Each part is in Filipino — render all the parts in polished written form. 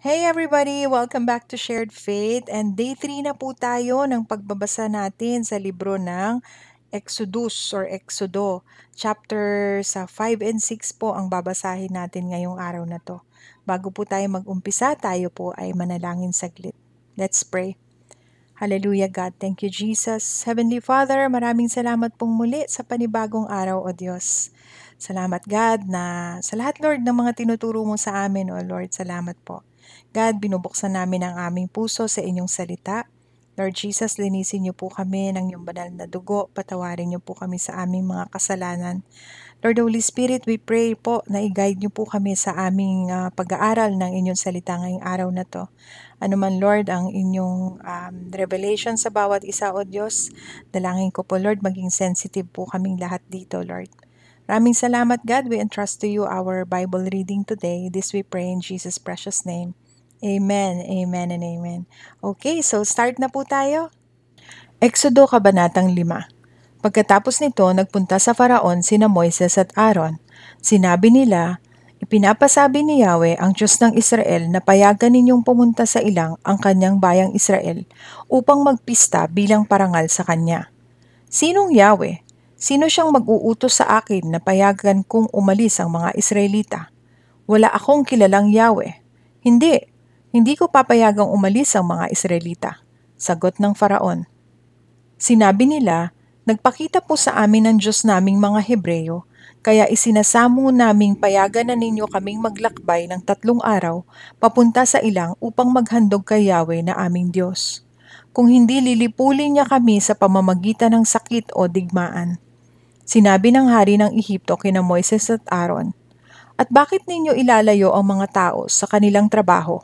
Hey everybody! Welcome back to Shared Faith and day 3 na po tayo ng pagbabasa natin sa libro ng Exodus or Exodo. Chapter sa 5 and 6 po ang babasahin natin ngayong araw na to. Bago po tayo mag-umpisa, tayo po ay manalangin saglit. Let's pray. Hallelujah God. Thank you Jesus. Heavenly Father, maraming salamat pong muli sa panibagong araw o Diyos. Salamat God na sa lahat Lord ng mga tinuturo mo sa amin o Lord. Salamat po. God, binubuksan namin ang aming puso sa inyong salita. Lord Jesus, linisin niyo po kami ng iyong banal na dugo. Patawarin niyo po kami sa aming mga kasalanan. Lord Holy Spirit, we pray po na i-guide niyo po kami sa aming pag-aaral ng inyong salita ngayong araw na to. Ano man Lord ang inyong revelation sa bawat isa o Diyos, dalangin ko po Lord, maging sensitive po kaming lahat dito Lord. Maraming salamat God, we entrust to you our Bible reading today. This we pray in Jesus' precious name. Amen, amen, and amen. Okay, so start na po tayo. Exodo Kabanatang 5. Pagkatapos nito, nagpunta sa Faraon sina Moises at Aaron. Sinabi nila, ipinapasabi ni Yahweh ang Diyos ng Israel na payagan ninyong pumunta sa ilang ang kanyang bayang Israel upang magpista bilang parangal sa kanya. Sinong Yahweh? Sino siyang mag-uutos sa akin na payagan kong umalis ang mga Israelita? Wala akong kilalang Yahweh. Hindi ko papayagang umalis ang mga Israelita. Sagot ng Faraon. Sinabi nila, nagpakita po sa amin ng Diyos naming mga Hebreyo, kaya isinasamo naming payagan na ninyo kaming maglakbay ng 3 araw papunta sa ilang upang maghandog kay Yahweh na aming Diyos. Kung hindi lilipulin niya kami sa pamamagitan ng sakit o digmaan. Sinabi ng hari ng Ehipto kina Moises at Aaron, at bakit ninyo ilalayo ang mga tao sa kanilang trabaho?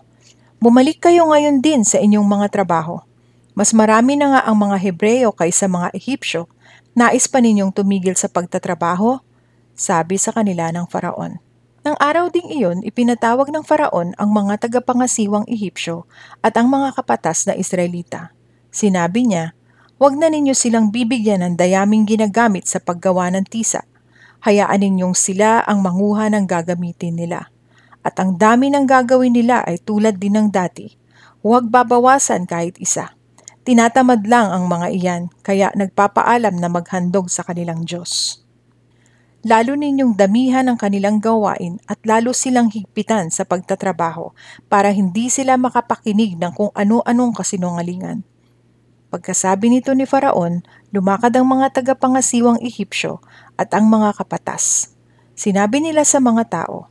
Bumalik kayo ngayon din sa inyong mga trabaho. Mas marami na nga ang mga Hebreyo kaysa mga Ehipsyo. Nais pa ninyong tumigil sa pagtatrabaho? Sabi sa kanila ng Faraon. Nang araw ding iyon, ipinatawag ng Faraon ang mga tagapangasiwang Ehipsyo at ang mga kapatas na Israelita. Sinabi niya, huwag na ninyo silang bibigyan ng dayaming ginagamit sa paggawa ng tisa. Hayaan ninyong sila ang manguha ng gagamitin nila. At ang dami ng gagawin nila ay tulad din ng dati. Huwag babawasan kahit isa. Tinatamad lang ang mga iyan, kaya nagpapaalam na maghandog sa kanilang Diyos. Lalo ninyong damihan ang kanilang gawain at lalo silang higpitan sa pagtatrabaho para hindi sila makapakinig ng kung ano-anong kasinungalingan. Pagkasabi nito ni Faraon, lumakad ang mga tagapangasiwang Ehipsyo at ang mga kapatas. Sinabi nila sa mga tao,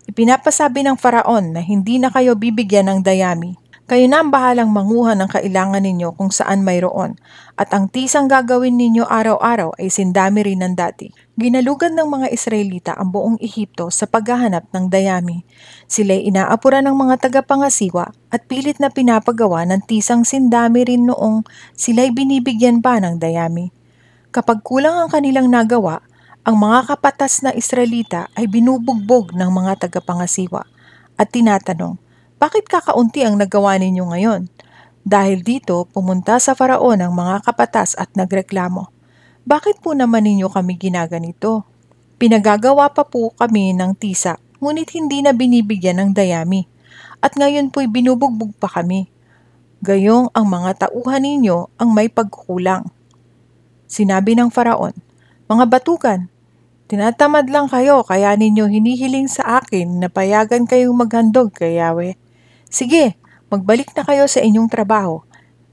ipinapasabi ng Faraon na hindi na kayo bibigyan ng dayami. Kayo na ang bahalang manguha ng kailangan ninyo kung saan mayroon, at ang tisang gagawin ninyo araw-araw ay sindami rin ng dati. Ginalugan ng mga Israelita ang buong Ehipto sa paghahanap ng dayami. Sila'y inaapuran ng mga tagapangasiwa at pilit na pinapagawa ng tisang sindami rin noong sila'y binibigyan pa ng dayami. Kapag kulang ang kanilang nagawa, ang mga kapatas na Israelita ay binubugbog ng mga tagapangasiwa at tinatanong, bakit kakaunti ang nagawa ninyo ngayon? Dahil dito, pumunta sa Faraon ang mga kapatas at nagreklamo, bakit po naman ninyo kami ginaganito? Pinagagawa pa po kami ng tisa, ngunit hindi na binibigyan ng dayami. At ngayon po'y binubugbog pa kami. Gayong ang mga tauhan ninyo ang may pagkukulang. Sinabi ng Faraon, mga batukan, tinatamad lang kayo kaya ninyo hinihiling sa akin na payagan kayong maghandog kay Yahweh. Sige, magbalik na kayo sa inyong trabaho.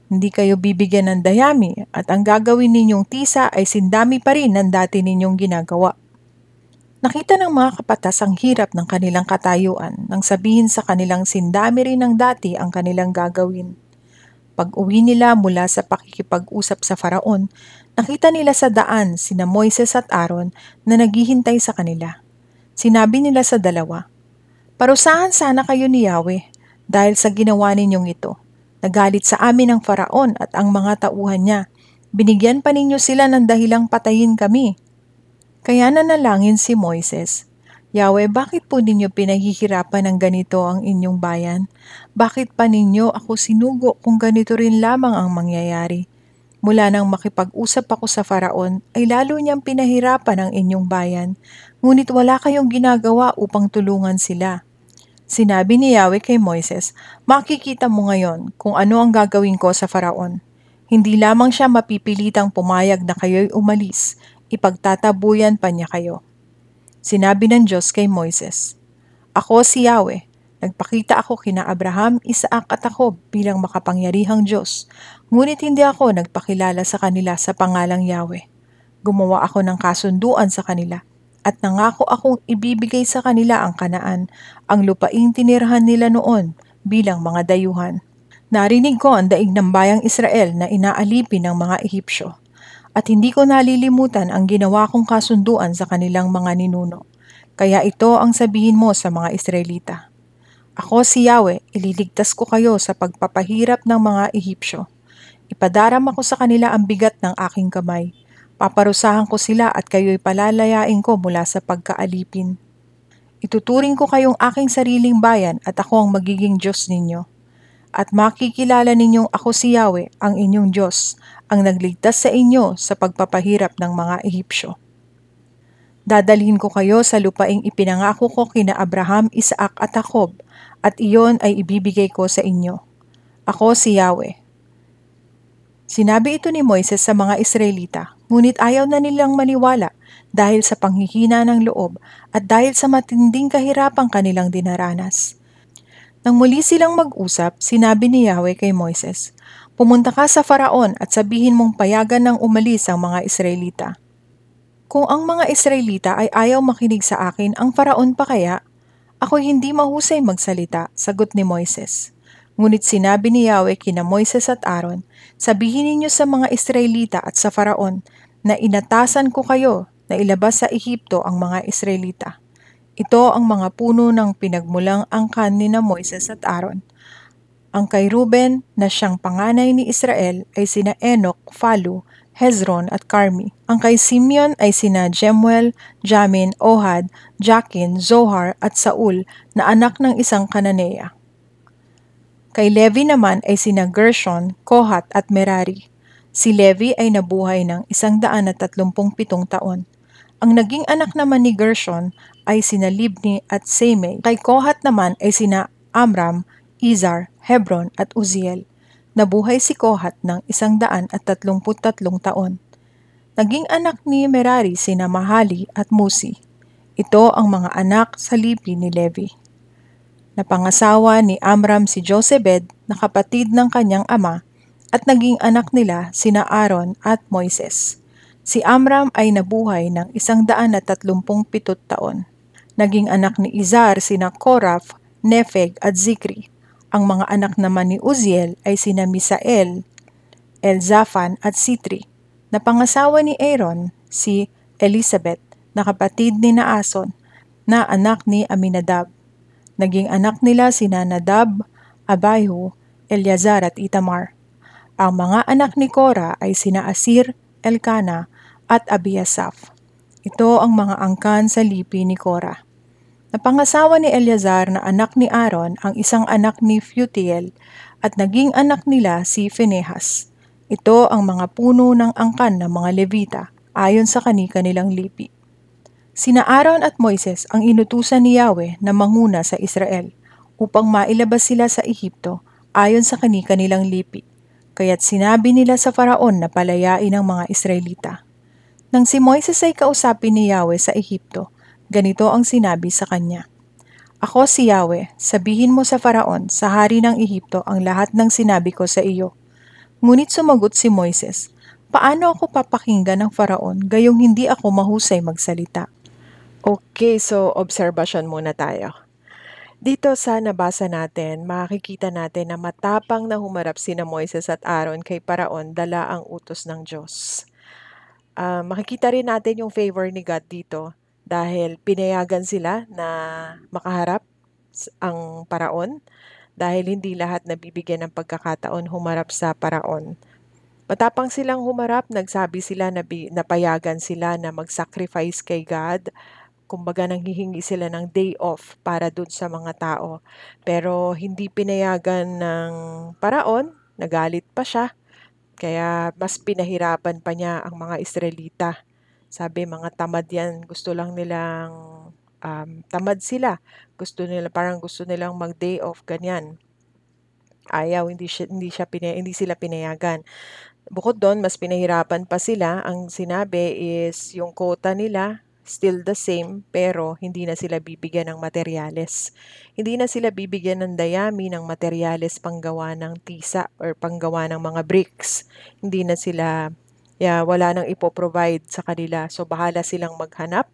Hindi kayo bibigyan ng dayami at ang gagawin ninyong tisa ay sindami pa rin ng dati ninyong ginagawa. Nakita ng mga kapatas ang hirap ng kanilang katayuan nang sabihin sa kanilang sindami rin ng dati ang kanilang gagawin. Pag-uwi nila mula sa pakikipag-usap sa Faraon, nakita nila sa daan sina Moises at Aaron na naghihintay sa kanila. Sinabi nila sa dalawa, parusahan sana kayo ni Yahweh dahil sa ginawa ninyong ito. Nagalit sa amin ang Faraon at ang mga tauhan niya. Binigyan pa ninyo sila ng dahilang patayin kami. Kaya nanalangin si Moises, Yahweh, bakit po ninyo pinahihirapan ng ganito ang inyong bayan? Bakit pa ninyo ako sinugo kung ganito rin lamang ang mangyayari? Mula nang makipag-usap ako sa Faraon, ay lalo niyang pinahirapan ang inyong bayan, ngunit wala kayong ginagawa upang tulungan sila. Sinabi ni Yahweh kay Moises, "Makikita mo ngayon kung ano ang gagawin ko sa Faraon. Hindi lamang siya mapipilitang pumayag na kayo'y umalis, ipagtatabuyan pa niya kayo." Sinabi ng Diyos kay Moises, "Ako si Yahweh. Nagpakita ako kina Abraham, Isaac at Jacob bilang makapangyarihang Diyos. Ngunit hindi ako nagpakilala sa kanila sa pangalang Yahweh. Gumawa ako ng kasunduan sa kanila at nangako akong ibibigay sa kanila ang Kanaan, ang lupaing tinirahan nila noon bilang mga dayuhan. Narinig ko ang daig ng bayang Israel na inaalipin ng mga Ehipsyo, at hindi ko nalilimutan ang ginawa kong kasunduan sa kanilang mga ninuno. Kaya ito ang sabihin mo sa mga Israelita: Ako si Yahweh, ililigtas ko kayo sa pagpapahirap ng mga Ehipsyo. Ipadaram ako sa kanila ang bigat ng aking kamay. Paparusahan ko sila at kayo'y palalayain ko mula sa pagkaalipin. Ituturing ko kayong aking sariling bayan at ako ang magiging Diyos ninyo. At makikilala ninyong ako si Yahweh, ang inyong Diyos, ang nagligtas sa inyo sa pagpapahirap ng mga Ehipsyo. Dadalhin ko kayo sa lupaing ipinangako ko kina Abraham, Isaac at Jacob, at iyon ay ibibigay ko sa inyo. Ako si Yahweh." Sinabi ito ni Moises sa mga Israelita, ngunit ayaw na nilang maniwala dahil sa panghihina ng loob at dahil sa matinding kahirapang kanilang dinaranas. Nang muli silang mag-usap, sinabi ni Yahweh kay Moises, "Pumunta ka sa Faraon at sabihin mong payagan ng umalis ang mga Israelita." Kung ang mga Israelita ay ayaw makinig sa akin, ang Faraon pa kaya? Ako'y hindi mahusay magsalita, sagot ni Moises. Ngunit sinabi ni Yahweh kina Moises at Aaron, "Sabihin ninyo sa mga Israelita at sa Faraon na inatasan ko kayo na ilabas sa Ehipto ang mga Israelita." Ito ang mga puno ng pinagmulang angkan ni na Moises at Aaron. Ang kay Ruben na siyang panganay ni Israel ay sina Enoch, Phalu, Hezron at Carmi. Ang kay Simeon ay sina Jemuel, Jamin, Ohad, Jakin, Zohar at Saul na anak ng isang Kananea. Kay Levi naman ay sina Gershon, Kohat at Merari. Si Levi ay nabuhay ng 137 taon. Ang naging anak naman ni Gershon ay sina Libni at Simei. Kay Kohat naman ay sina Amram, Izar, Hebron at Uziel. Nabuhay si Kohat ng 133 taon. Naging anak ni Merari sina Mahali at Musi. Ito ang mga anak sa lipi ni Levi. Napangasawa ni Amram si Jochebed na kapatid ng kanyang ama at naging anak nila sina Aaron at Moises. Si Amram ay nabuhay ng 137 taon. Naging anak ni Izar sina Koraf, Nefeg at Zikri. Ang mga anak naman ni Uziel ay sina Misael, Elzaphan at Sitri. Napangasawa ni Aaron si Elizabeth na kapatid ni Naason na anak ni Aminadab. Naging anak nila sina Nadab, Abihu, Eleazar at Itamar. Ang mga anak ni Korah ay sina Asir, Elkana at Abiasaph. Ito ang mga angkan sa lipi ni Korah. Napangasawa ni Eleazar na anak ni Aaron ang isang anak ni Putiel at naging anak nila si Phinehas. Ito ang mga puno ng angkan ng mga Levita ayon sa kani-kanilang lipi. Sina Aaron at Moises ang inutusan ni Yahweh na manguna sa Israel upang mailabas sila sa Ehipto ayon sa kani-kanilang lipi. Kaya't sinabi nila sa Faraon na palayain ang mga Israelita. Nang si Moises ay kausapin ni Yahweh sa Ehipto, ganito ang sinabi sa kanya: "Ako si Yahweh, sabihin mo sa Faraon, sa hari ng Ehipto, ang lahat ng sinabi ko sa iyo." Ngunit sumagot si Moises, "Paano ako papakinggan ng Faraon gayong hindi ako mahusay magsalita?" Okay, so obserbasyon muna tayo. Dito sa nabasa natin, makikita natin na matapang na humarap sina Moises at Aaron kay Paraon dala ang utos ng Diyos. Makikita rin natin yung favor ni God dito dahil pinayagan sila na makaharap ang Paraon dahil hindi lahat nabibigyan ng pagkakataon humarap sa Paraon. Matapang silang humarap, nagsabi sila na napayagan sila na mag-sacrifice kay God. Kumbaga nanghihingi sila ng day off para dun sa mga tao. Pero hindi pinayagan ng Paraon, nagalit pa siya. Kaya mas pinahirapan pa niya ang mga Israelita. Sabi, mga tamad yan, gusto lang nilang tamad sila. Parang gusto nilang mag-day off, ganyan. Ayaw, hindi sila pinayagan. Bukod do'n, mas pinahirapan pa sila. Ang sinabi is yung quota nila still the same, pero hindi na sila bibigyan ng materyales. Hindi na sila bibigyan ng dayami ng materyales panggawa ng tisa or panggawa ng mga bricks. Hindi na sila, wala nang ipo-provide sa kanila. So, bahala silang maghanap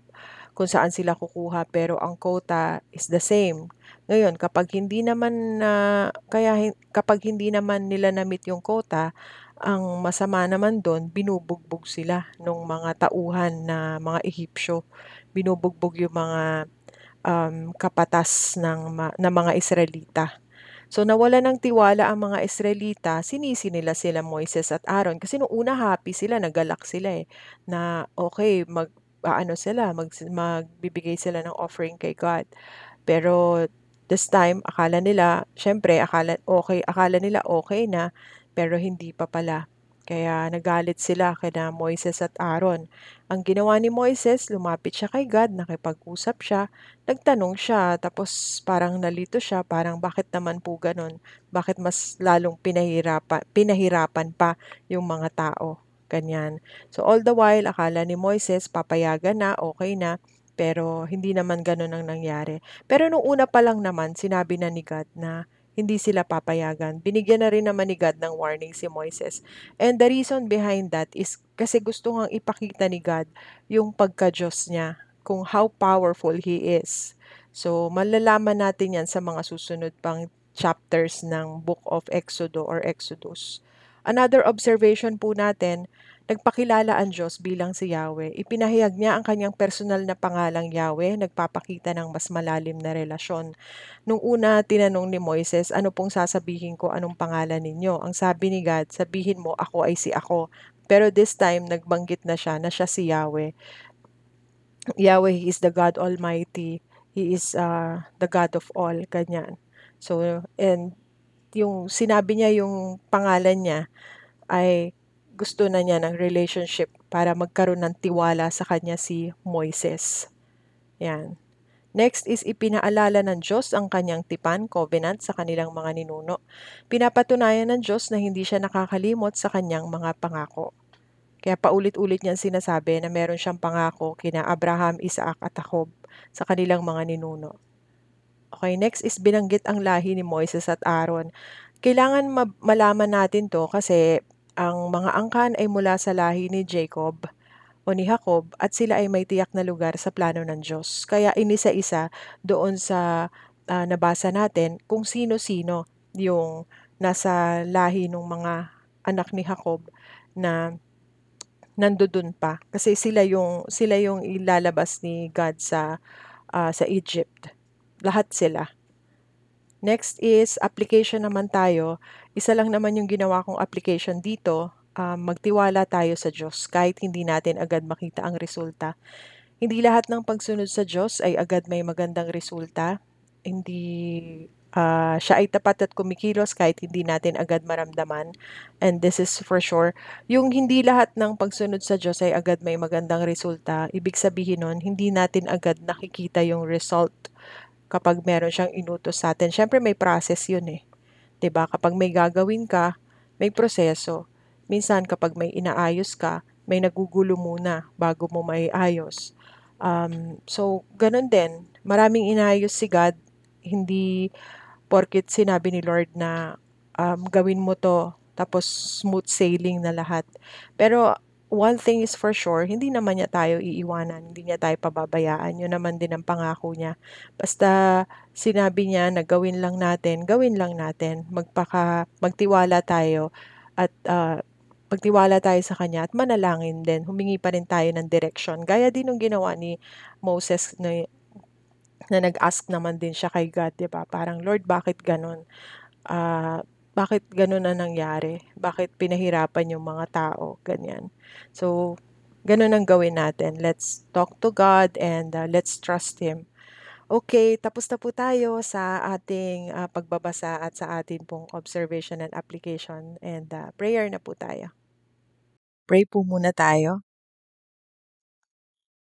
kung saan sila kukuha, pero ang quota is the same. Ngayon, kapag hindi naman nila na-meet yung quota, ang masama naman do'n, binubugbog sila nung mga tauhan na mga Ehipsyo. Binubugbog yung mga, kapatas ng mga Israelita. So, nawalan ng tiwala ang mga Israelita, sinisi nila sila Moises at Aaron. Kasi nung una happy sila, nagalak sila, na okay, aano sila, magbibigay sila ng offering kay God. Pero this time, akala nila okay na, pero hindi pa pala. Kaya nagalit sila kina Moises at Aaron. Ang ginawa ni Moises, lumapit siya kay God, nakipag-usap siya, nagtanong siya, tapos parang nalito siya, parang bakit naman po ganun? Bakit mas lalong pinahirapan pa yung mga tao? Ganyan. So all the while, akala ni Moises, papayagan na, okay na, pero hindi naman ganun ang nangyari. Pero nung una pa lang naman, sinabi na ni God na hindi sila papayagan. Binigyan na rin naman ni God ng warning si Moises. And the reason behind that is kasi gusto ngang ipakita ni God yung pagka-Diyos niya, kung how powerful He is. So, malalaman natin yan sa mga susunod pang chapters ng Book of Exodo or Exodus. Another observation po natin, nagpakilala ang Diyos bilang si Yahweh. Ipinahayag niya ang kanyang personal na pangalang Yahweh, nagpapakita ng mas malalim na relasyon. Nung una, tinanong ni Moises, ano pong sasabihin ko, anong pangalan ninyo? Ang sabi ni God, sabihin mo, ako ay si ako. Pero this time, nagbanggit na siya si Yahweh. Yahweh, He is the God Almighty. He is the God of all, ganyan. So, and yung sinabi niya yung pangalan niya, ay gusto na niya ng relationship para magkaroon ng tiwala sa kanya si Moises. Yan. Next is ipinaalala ng Diyos ang kanyang tipan, covenant sa kanilang mga ninuno. Pinapatunayan ng Diyos na hindi siya nakakalimot sa kanyang mga pangako. Kaya paulit-ulit niyang sinasabi na meron siyang pangako kina Abraham, Isaac at Jacob sa kanilang mga ninuno. Okay, next is binanggit ang lahi ni Moises at Aaron. Kailangan malaman natin to kasi ang mga angkan ay mula sa lahi ni Jacob o ni Jacob at sila ay may tiyak na lugar sa plano ng Diyos. Kaya inisa-isa doon sa nabasa natin kung sino-sino yung nasa lahi ng mga anak ni Jacob na nandoon pa. Kasi sila yung ilalabas ni God sa Egypt. Lahat sila. Next is application naman tayo. Isa lang naman yung ginawa kong application dito. Magtiwala tayo sa Diyos kahit hindi natin agad makita ang resulta. Hindi lahat ng pagsunod sa Diyos ay agad may magandang resulta. Hindi siya ay tapat at kumikilos kahit hindi natin agad maramdaman. And this is for sure. Yung hindi lahat ng pagsunod sa Diyos ay agad may magandang resulta. Ibig sabihin nun, hindi natin agad nakikita yung result kapag meron siyang inutos sa atin. Siyempre may process yun eh. 'Di ba? Kapag may gagawin ka, may proseso. Minsan kapag may inaayos ka, may nagugulo muna bago mo maiayos. So ganun din, maraming inaayos si God, hindi porket sinabi ni Lord na gawin mo to, tapos smooth sailing na lahat. Pero one thing is for sure, hindi naman niya tayo iiwanan, hindi niya tayo pababayaan. Yun naman din ang pangako niya. Basta sinabi niya na gawin lang natin. Magtiwala tayo at magtiwala tayo sa Kanya at manalangin din. Humingi pa rin tayo ng direction. Gaya din ng ginawa ni Moses na nag-ask naman din siya kay God, 'di ba? Parang, Lord, bakit ganun? Bakit ganun ang nangyari? Bakit pinahirapan yung mga tao? Ganyan. So, ganun ang gawin natin. Let's talk to God and let's trust Him. Okay, tapos na po tayo sa ating pagbabasa at sa ating pong observation and application and prayer na po tayo. Pray po muna tayo.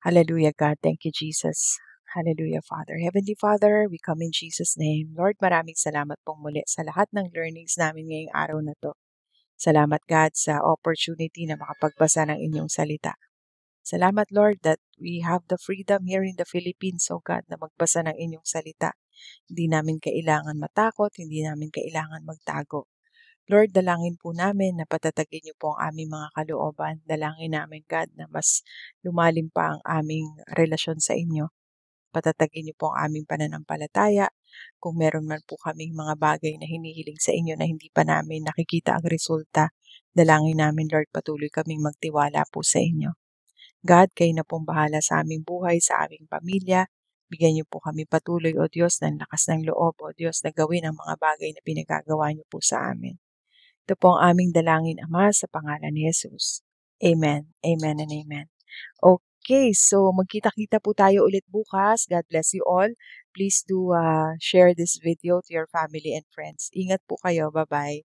Hallelujah, God. Thank you, Jesus. Hallelujah, Father. Heavenly Father, we come in Jesus' name. Lord, maraming salamat pong muli sa lahat ng learnings namin ngayong araw na to. Salamat, God, sa opportunity na makapagbasa ng inyong salita. Salamat, Lord, that we have the freedom here in the Philippines, O God, na magbasa ng inyong salita. Hindi namin kailangan matakot, hindi namin kailangan magtago. Lord, dalangin po namin na patatagin niyo po ang aming mga kalooban. Dalangin namin, God, na mas lumalim pa ang aming relasyon sa inyo. Patatagin niyo po ang aming pananampalataya. Kung meron man po kaming mga bagay na hinihiling sa inyo na hindi pa namin nakikita ang resulta, dalangin namin, Lord, patuloy kaming magtiwala po sa inyo. God, kayo na pong bahala sa aming buhay, sa aming pamilya. Bigyan niyo po kami patuloy, O Diyos, ng lakas ng loob, O Diyos, na gawin ang mga bagay na pinagagawa niyo po sa amin. Ito po ang aming dalangin, Ama, sa pangalan ni Jesus. Amen, amen, and amen. Okay, so magkita-kita po tayo ulit bukas. God bless you all. Please do share this video to your family and friends. Ingat po kayo. Bye-bye.